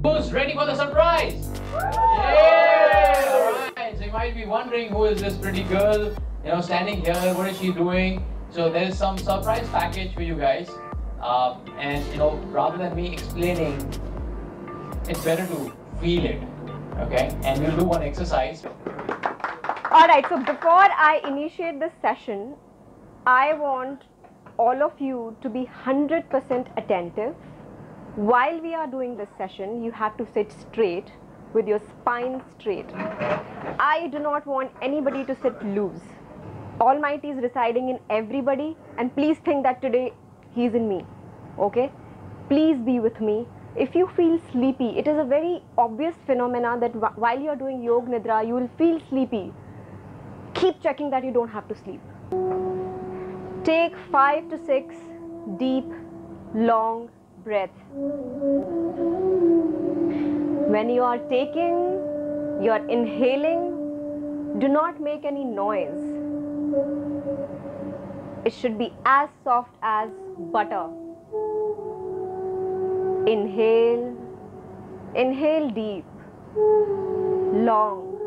Who's ready for the surprise? Yeah! Alright, so you might be wondering who is this pretty girl, standing here, what is she doing? So there is some surprise package for you guys. Rather than me explaining, it's better to feel it, okay? And we'll do one exercise. Alright, so before I initiate this session, I want all of you to be 100% attentive. While we are doing this session, you have to sit straight with your spine straight. I do not want anybody to sit loose. Almighty is residing in everybody, and please think that today He is in me, okay? Please be with me. If you feel sleepy, it is a very obvious phenomenon that while you are doing Yog Nidra, you will feel sleepy. Keep checking that you don't have to sleep. Take 5 to 6 deep, long breaths. When you are taking, you are inhaling, do not make any noise. It should be as soft as butter. Inhale, inhale deep, long.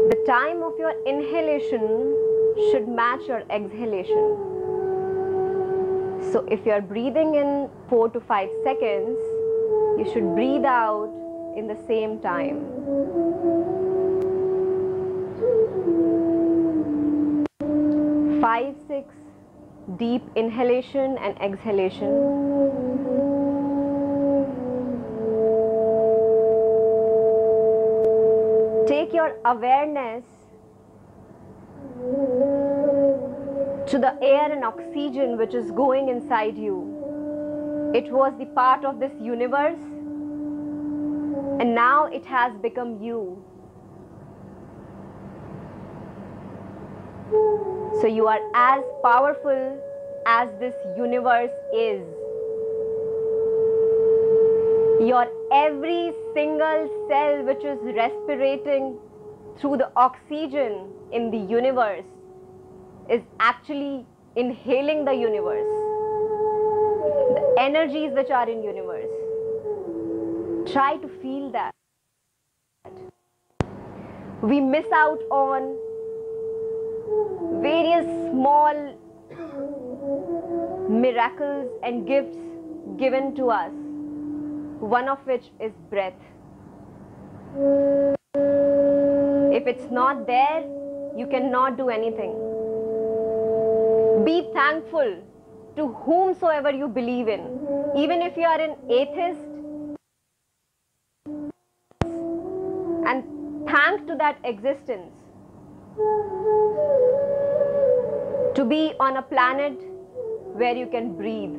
The time of your inhalation should match your exhalation. So if you are breathing in 4 to 5 seconds, you should breathe out in the same time. Five, 6 deep inhalation and exhalation. Take your awareness to the air and oxygen which is going inside you. It was the part of this universe, and now it has become you. So you are as powerful as this universe is. Your every single cell which is respirating through the oxygen in the universe is actually inhaling the universe, the energies which are in universe. Try to feel that. We miss out on various small miracles and gifts given to us, one of which is breath. If it's not there, you cannot do anything. Be thankful to whomsoever you believe in. Even if you are an atheist, and thank to that existence to be on a planet where you can breathe.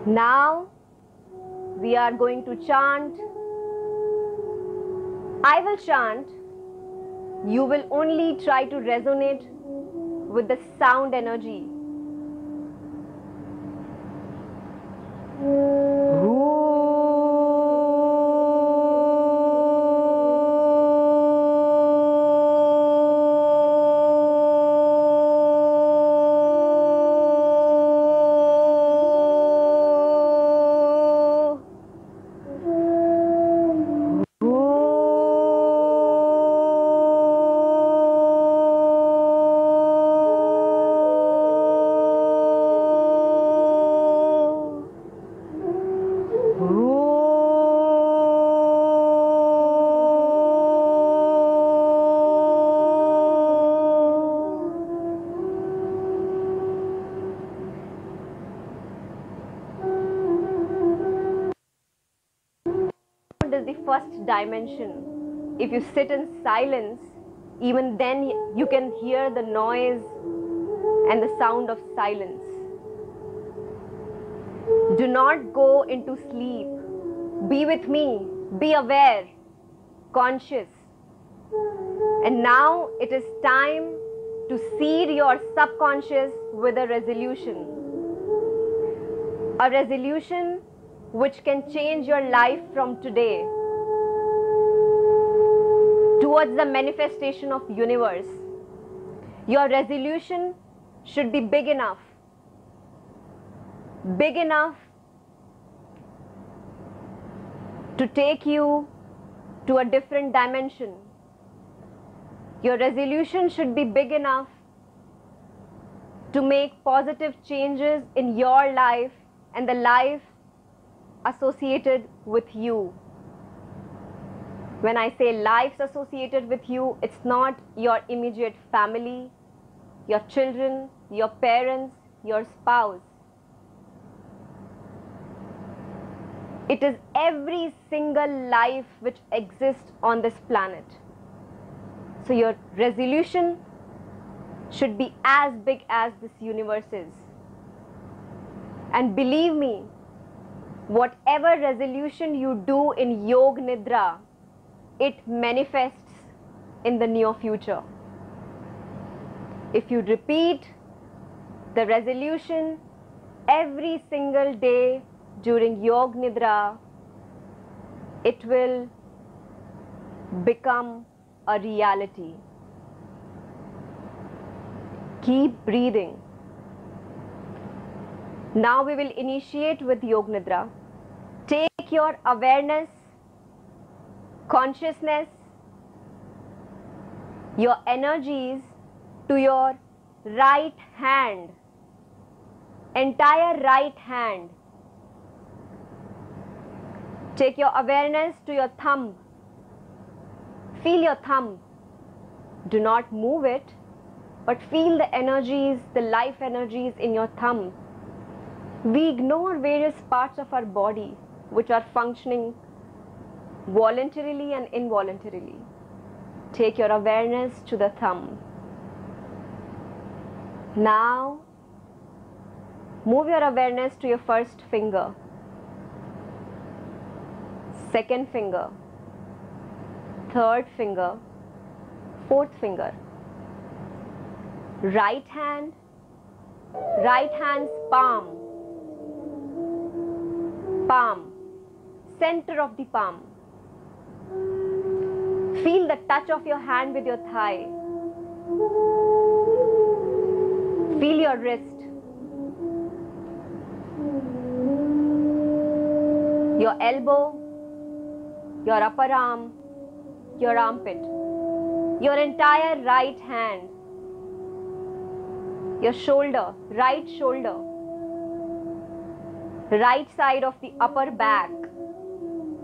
Now we are going to chant. I will chant. You will only try to resonate with the sound energy. Is the first dimension. If you sit in silence, even then you can hear the noise and the sound of silence. Do not go into sleep. Be with me. Be aware, conscious. And now it is time to seed your subconscious with a resolution. A resolution which can change your life from today. towards the manifestation of universe. Your resolution should be big enough to take you to a different dimension. Your resolution should be big enough to make positive changes in your life and the life associated with you. When I say lives associated with you, it's not your immediate family, your children, your parents, your spouse. It is every single life which exists on this planet. So your resolution should be as big as this universe is. And believe me, whatever resolution you do in Yoga Nidra, it manifests in the near future. If you repeat the resolution every single day during Yoga Nidra, it will become a reality. Keep breathing. Now we will initiate with Yoga Nidra. Take your awareness, consciousness, your energies to your right hand, entire right hand. Take your awareness to your thumb. Feel your thumb. Do not move it, but feel the energies, the life energies in your thumb. We ignore various parts of our body which are functioning voluntarily and involuntarily. Take your awareness to the thumb. Now, move your awareness to your first finger, second finger, third finger, fourth finger. Right hand's palm, center of the palm. Feel the touch of your hand with your thigh. Feel your wrist, your elbow, your upper arm, your armpit, your entire right hand, your shoulder, right side of the upper back,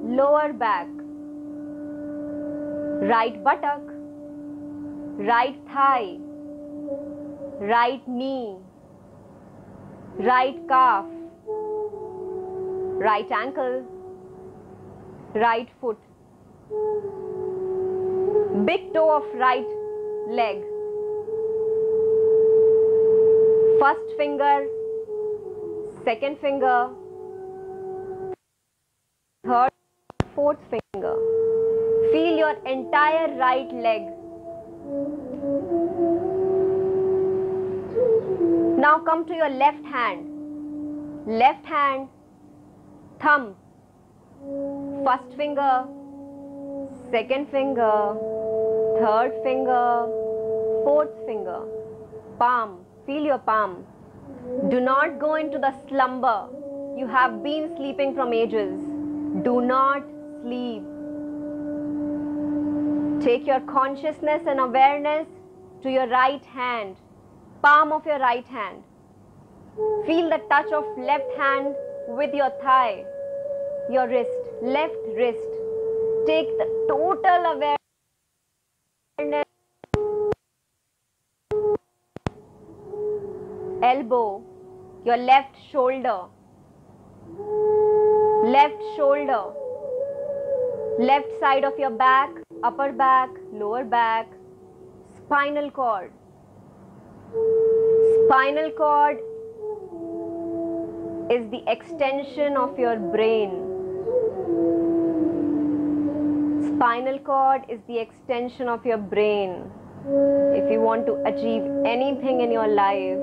lower back, right buttock, right thigh, right knee, right calf, right ankle, right foot, big toe of right leg, first finger, second finger, third, fourth finger. Feel your entire right leg. Now come to your left hand. Left hand, thumb, first finger, second finger, third finger, fourth finger, palm. Feel your palm. Do not go into the slumber. You have been sleeping from ages. Do not sleep. Take your consciousness and awareness to your right hand, palm of your right hand. Feel the touch of left hand with your thigh, your wrist, left wrist. Take the total awareness. Elbow, your left shoulder, left side of your back, upper back, lower back, spinal cord. Spinal cord is the extension of your brain. Spinal cord is the extension of your brain. If you want to achieve anything in your life,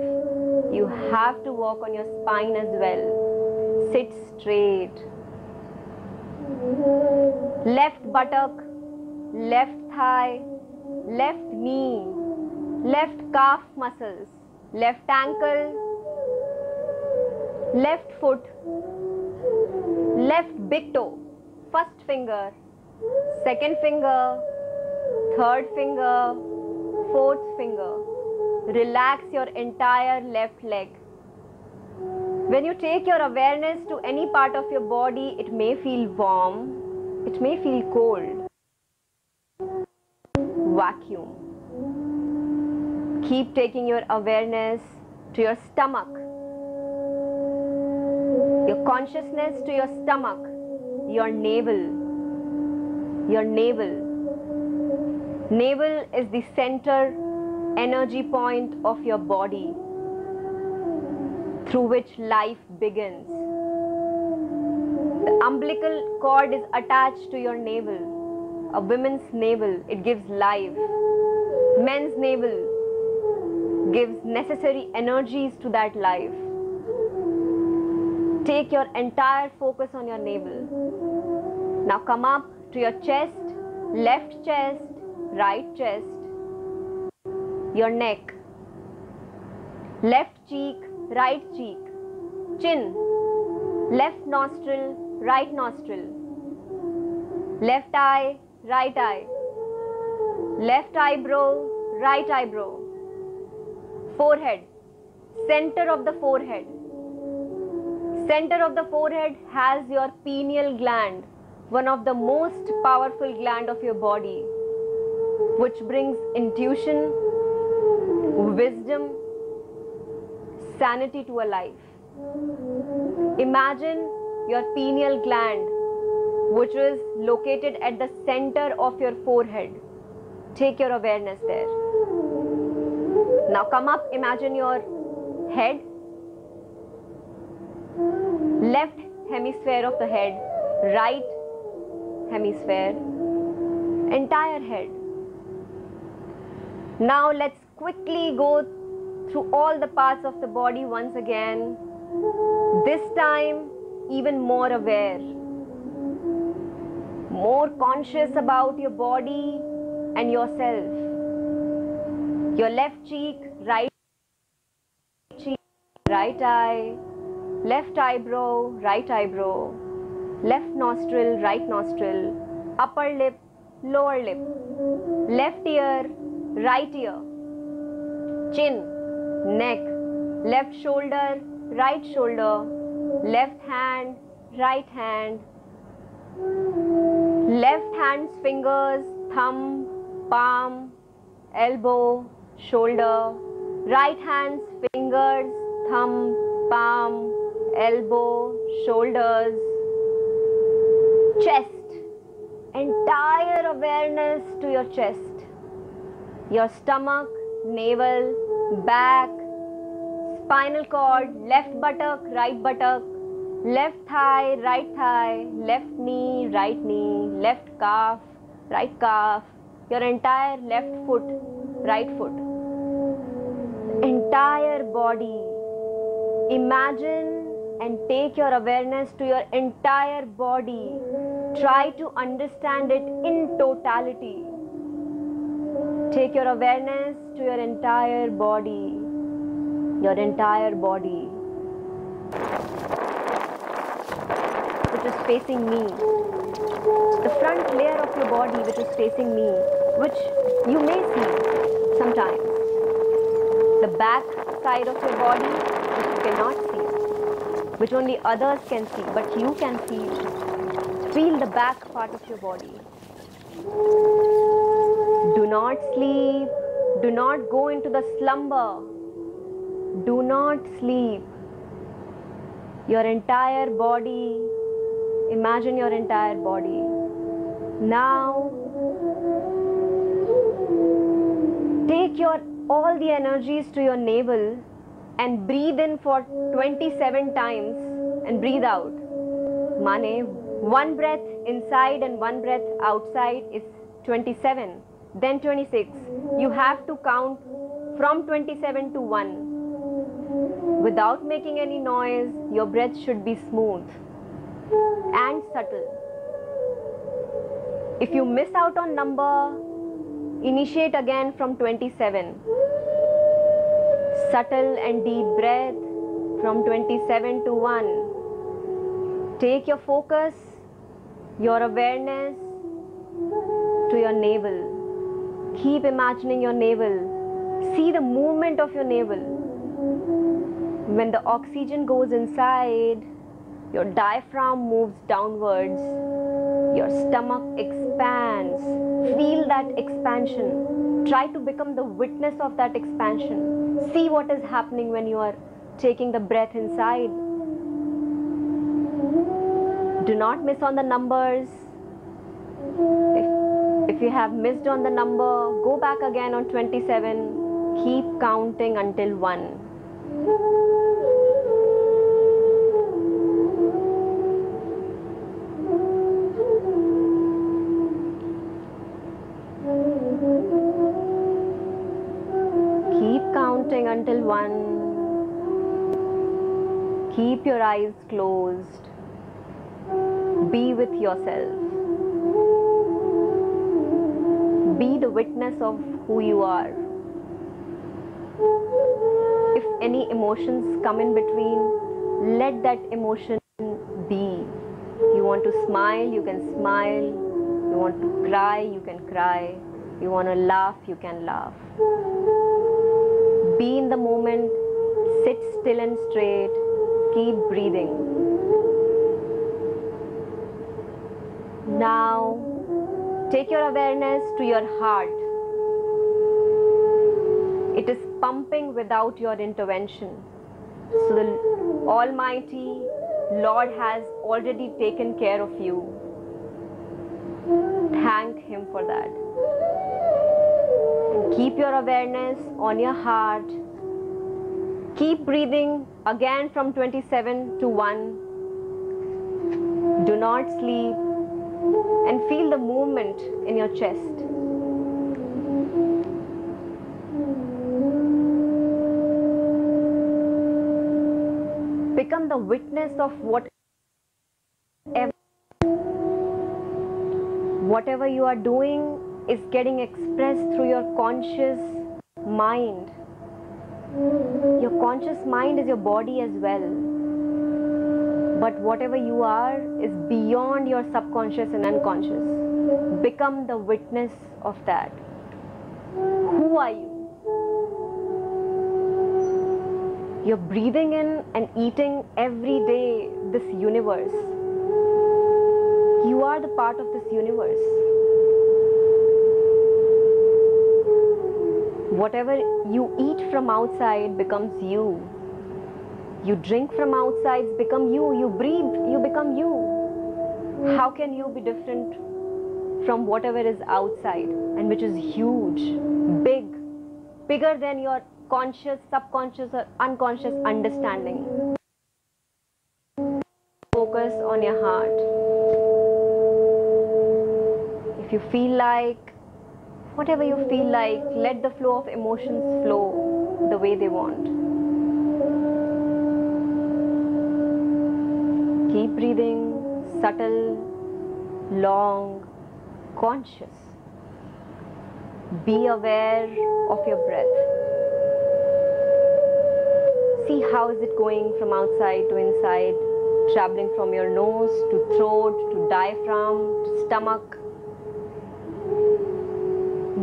you have to work on your spine as well. Sit straight. Left buttock, left thigh, left knee, left calf muscles, left ankle, left foot, left big toe, first finger, second finger, third finger, fourth finger. Relax your entire left leg. When you take your awareness to any part of your body, it may feel warm, it may feel cold. Vacuum. Keep taking your awareness to your stomach, your consciousness to your stomach, your navel. Your navel. Navel is the center energy point of your body through which life begins. The umbilical cord is attached to your navel. A woman's navel, it gives life. Men's navel gives necessary energies to that life. Take your entire focus on your navel. Now come up to your chest, left chest, right chest, your neck, left cheek, right cheek, chin, left nostril, right nostril, left eye, right eye, left eyebrow, right eyebrow, forehead, center of the forehead. Center of the forehead has your pineal gland, one of the most powerful gland of your body, which brings intuition, wisdom, sanity to a life. Imagine your pineal gland, which is located at the center of your forehead. Take your awareness there. Now come up, imagine your head, left hemisphere of the head, right hemisphere, entire head. Now let's quickly go through all the parts of the body once again. This time even more aware, more conscious about your body and yourself. Your left cheek, right cheek, right eye, left eyebrow, right eyebrow, left nostril, right nostril, upper lip, lower lip, left ear, right ear, chin, neck, left shoulder, right shoulder, left hand, right hand, left hand's fingers, thumb, palm, elbow, shoulder, right hand's fingers, thumb, palm, elbow, shoulders, chest, entire awareness to your chest, your stomach, navel, back, spinal cord, left buttock, right buttock, left thigh, left knee, left calf, right calf, your entire left foot, right foot, entire body. Imagine and take your awareness to your entire body. Try to understand it in totality. Take your awareness to your entire body. Your entire body, which is facing me. The front layer of your body which is facing me, which you may see sometimes. The back side of your body which you cannot see, which only others can see, but you can feel. Feel the back part of your body. Do not sleep. Do not go into the slumber. Do not sleep. Your entire body, imagine your entire body. Now, take all the energies to your navel and breathe in for 27 times and breathe out. Mane, one breath inside and one breath outside is 27, then 26. You have to count from 27 to 1. Without making any noise, your breath should be smooth and subtle. If you miss out on number, initiate again from 27. Subtle and deep breath from 27 to 1. Take your focus, your awareness to your navel. Keep imagining your navel. See the movement of your navel. When the oxygen goes inside, your diaphragm moves downwards. Your stomach expands. Feel that expansion. Try to become the witness of that expansion. See what is happening when you are taking the breath inside. Do not miss on the numbers. If you have missed on the number, go back again on 27. Keep counting until 1. Until 1. Keep your eyes closed. Be with yourself. Be the witness of who you are. If any emotions come in between, let that emotion be. You want to smile, you can smile. You want to cry, you can cry. You want to laugh, you can laugh. Be in the moment, sit still and straight, keep breathing. Now, take your awareness to your heart. It is pumping without your intervention. So the Almighty Lord has already taken care of you. Thank Him for that. Keep your awareness on your heart. Keep breathing again from 27 to 1. Do not sleep and feel the movement in your chest. Become the witness of whatever you are doing is getting expressed through your conscious mind. Your conscious mind is your body as well. But whatever you are is beyond your subconscious and unconscious. Become the witness of that. Who are you? You're breathing in and eating every day this universe. You are the part of this universe. Whatever you eat from outside becomes you. You drink from outside, become you. You breathe, you become you. How can you be different from whatever is outside and which is huge, bigger than your conscious, subconscious or unconscious understanding? Focus on your heart. If you feel like, whatever you feel like, let the flow of emotions flow the way they want. Keep breathing, subtle, long, conscious. Be aware of your breath. See how is it going from outside to inside, traveling from your nose to throat, to diaphragm, to stomach.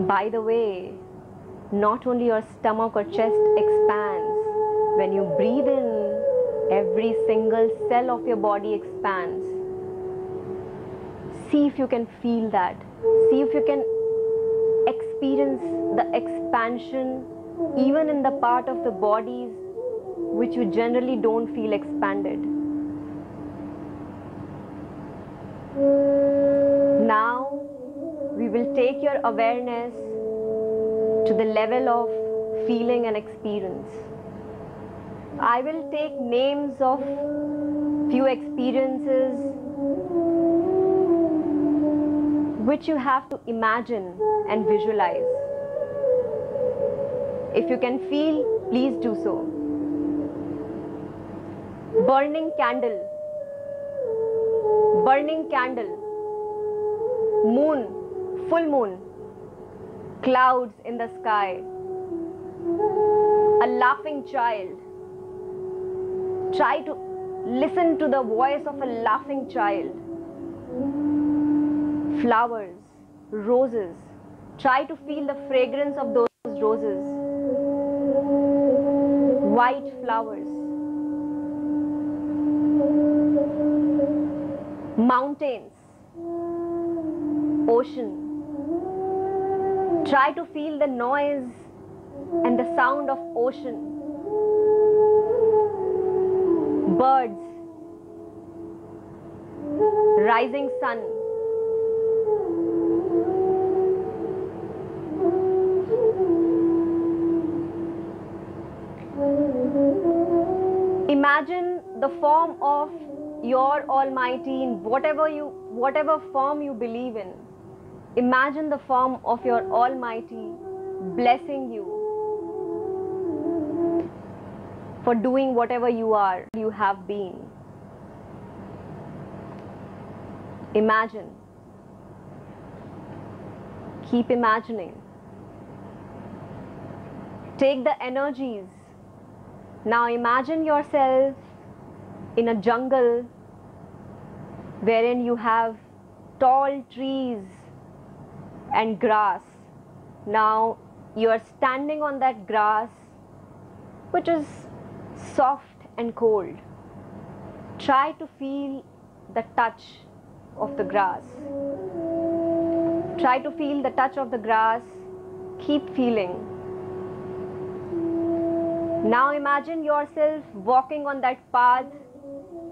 By the way, not only your stomach or chest expands. When you breathe in, every single cell of your body expands. See if you can feel that. See if you can experience the expansion even in the part of the bodies which you generally don't feel expanded. Now, we will take your awareness to the level of feeling and experience. I will take names of few experiences which you have to imagine and visualize. If you can feel, please do so. Burning candle, burning candle, moon, full moon, clouds in the sky, a laughing child. Try to listen to the voice of a laughing child. Flowers, roses. Try to feel the fragrance of those roses. White flowers. Mountains, ocean. Try to feel the noise and the sound of ocean. Birds, rising sun. Imagine the form of your Almighty in whatever form you believe in. Imagine the form of your Almighty blessing you for doing whatever you have been. Imagine. Keep imagining. Take the energies. Now imagine yourself in a jungle wherein you have tall trees and grass. Now you are standing on that grass, which is soft and cold. Try to feel the touch of the grass. Try to feel the touch of the grass. Keep feeling. Now imagine yourself walking on that path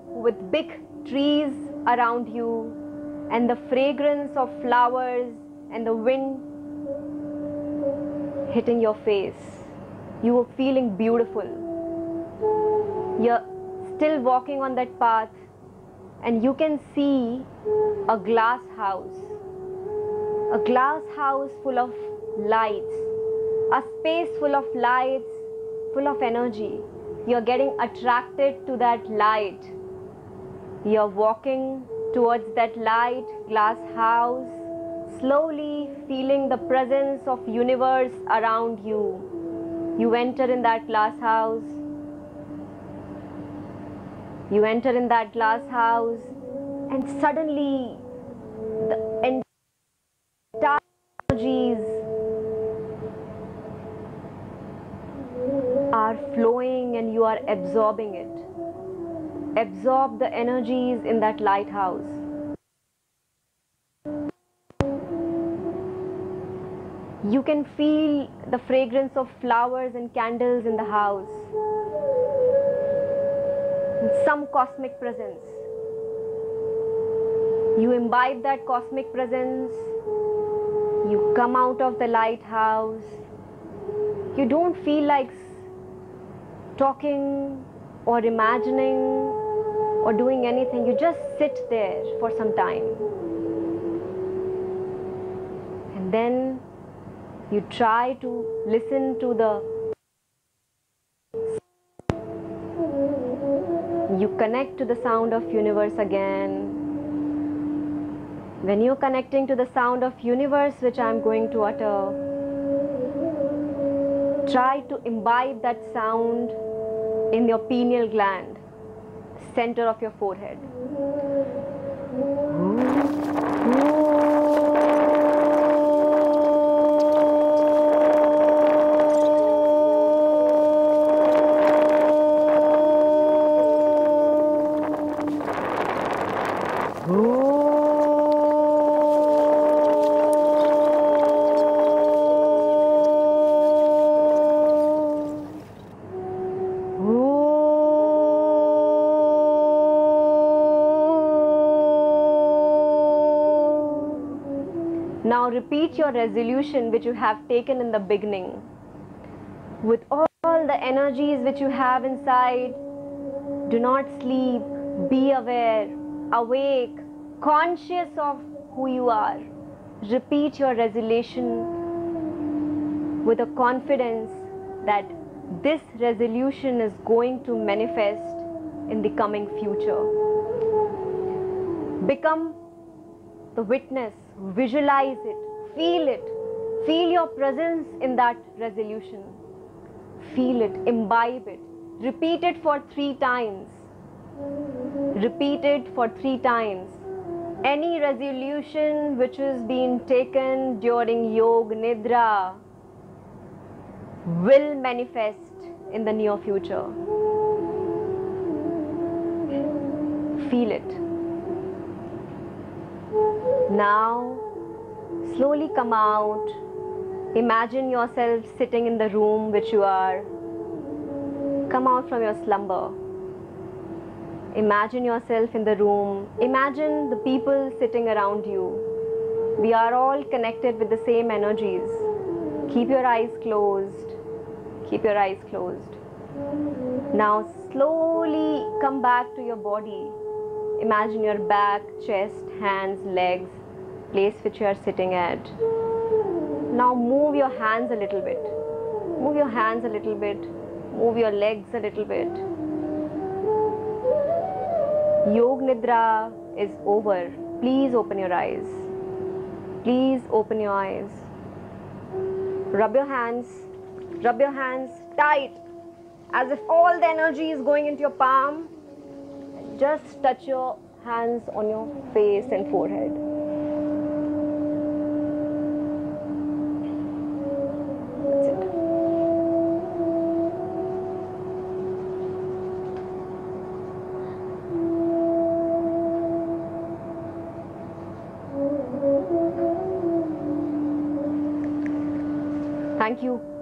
with big trees around you and the fragrance of flowers and the wind hitting your face. You are feeling beautiful. You're still walking on that path and you can see a glass house. A glass house full of lights. A space full of lights, full of energy. You're getting attracted to that light. You're walking towards that light, glass house, slowly feeling the presence of universe around you. You enter in that glass house. You enter in that glass house and suddenly the entire energies are flowing and you are absorbing it. Absorb the energies in that lighthouse. You can feel the fragrance of flowers and candles in the house. Some cosmic presence. You imbibe that cosmic presence. You come out of the lighthouse. You don't feel like talking or imagining or doing anything. You just sit there for some time. And then you try to listen to you connect to the sound of universe again. When you're connecting to the sound of universe, which I'm going to utter, try to imbibe that sound in your pineal gland, center of your forehead. Now repeat your resolution which you have taken in the beginning. With all the energies which you have inside, do not sleep, be aware, awake, conscious of who you are. Repeat your resolution with a confidence that this resolution is going to manifest in the coming future. Become the witness visualize it, feel your presence in that resolution, feel it, imbibe it, repeat it for 3 times, repeat it for 3 times. Any resolution which is being taken during Yoga Nidra will manifest in the near future. Feel it. Now, slowly come out. Imagine yourself sitting in the room which you are. Come out from your slumber. Imagine yourself in the room. Imagine the people sitting around you. We are all connected with the same energies. Keep your eyes closed. Keep your eyes closed. Now slowly come back to your body. Imagine your back, chest, hands, legs, place which you are sitting at. Now move your hands a little bit. Move your hands a little bit. Move your legs a little bit. Yoga Nidra is over. Please open your eyes. Please open your eyes. Rub your hands tight, as if all the energy is going into your palm. Just touch your hands on your face and forehead. That's it. Thank you.